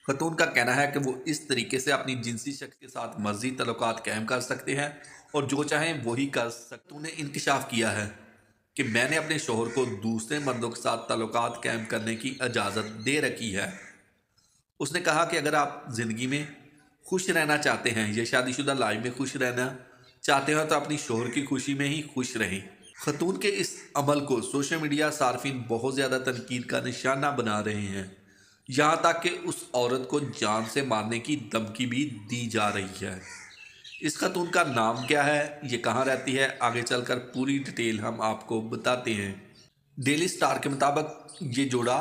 खतून का कहना है कि वो इस तरीके से अपनी जिनसी शख्स के साथ मर्जी तल्लुकात कायम कर सकते हैं और जो चाहें वही कर सकते। खतून ने इंकशाफ किया है कि मैंने अपने शोहर को दूसरे मर्दों के साथ तल्लुकात कायम करने की इजाज़त दे रखी है। उसने कहा कि अगर आप ज़िंदगी में खुश रहना चाहते हैं या शादीशुदा लाइफ में खुश रहना चाहते हो तो अपनी शोहर की खुशी में ही खुश रहें। खतून के इस अमल को सोशल मीडिया सार्फिन बहुत ज़्यादा तनकीद का निशाना बना रहे हैं, यहाँ तक कि उस औरत को जान से मारने की धमकी भी दी जा रही है। इस खतून का नाम क्या है, ये कहाँ रहती है, आगे चलकर पूरी डिटेल हम आपको बताते हैं। डेली स्टार के मुताबिक ये जोड़ा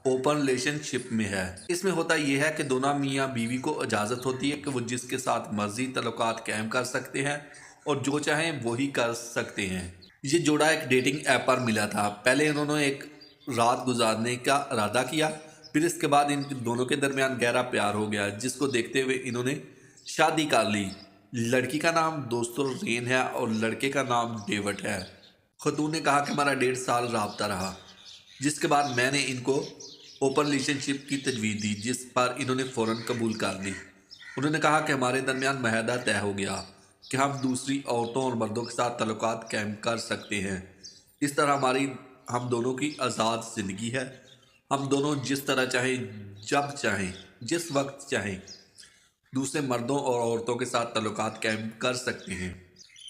ओपन रिलेशनशिप में है। इसमें होता यह है कि दोनों मियाँ बीवी को इजाज़त होती है कि वो जिसके साथ मर्जी तल्लुकात कायम कर सकते हैं और जो चाहें वही कर सकते हैं। ये जोड़ा एक डेटिंग ऐप पर मिला था। पहले इन्होंने एक रात गुजारने का इरादा किया, फिर इसके बाद इन दोनों के दरमियान गहरा प्यार हो गया, जिसको देखते हुए इन्होंने शादी कर ली। लड़की का नाम दोस्तों रेन है और लड़के का नाम डेविड है। खतून ने कहा कि हमारा 1.5 साल राब्ता रहा, जिसके बाद मैंने इनको ओपन रिलेशनशिप की तजवीज़ दी, जिस पर इन्होंने फ़ौरन कबूल कर ली। उन्होंने कहा कि हमारे दरमियान माहदा तय हो गया कि हम दूसरी औरतों और मर्दों के साथ तल्लुकात कायम कर सकते हैं। इस तरह हम दोनों की आज़ाद ज़िंदगी है। हम दोनों जिस तरह चाहें, जब चाहें, जिस वक्त चाहें दूसरे मर्दों और औरतों के साथ तल्लुकात कायम कर सकते हैं।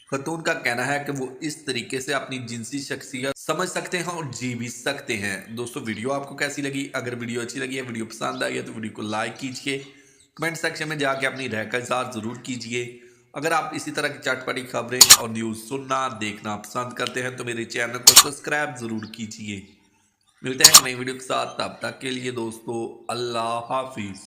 खतून का कहना है कि वो इस तरीके से अपनी जिनसी शख्सियत समझ सकते हैं और जी भी सकते हैं। दोस्तों, वीडियो आपको कैसी लगी? अगर वीडियो अच्छी लगी है, वीडियो पसंद आई है तो वीडियो को लाइक कीजिए, कमेंट सेक्शन में जाके अपनी राय का इज़हार ज़रूर कीजिए। अगर आप इसी तरह की चटपटी खबरें और न्यूज़ सुनना देखना पसंद करते हैं तो मेरे चैनल को सब्सक्राइब ज़रूर कीजिए। मिलते हैं नई वीडियो के साथ, तब तक के लिए दोस्तों अल्लाह हाफिज़।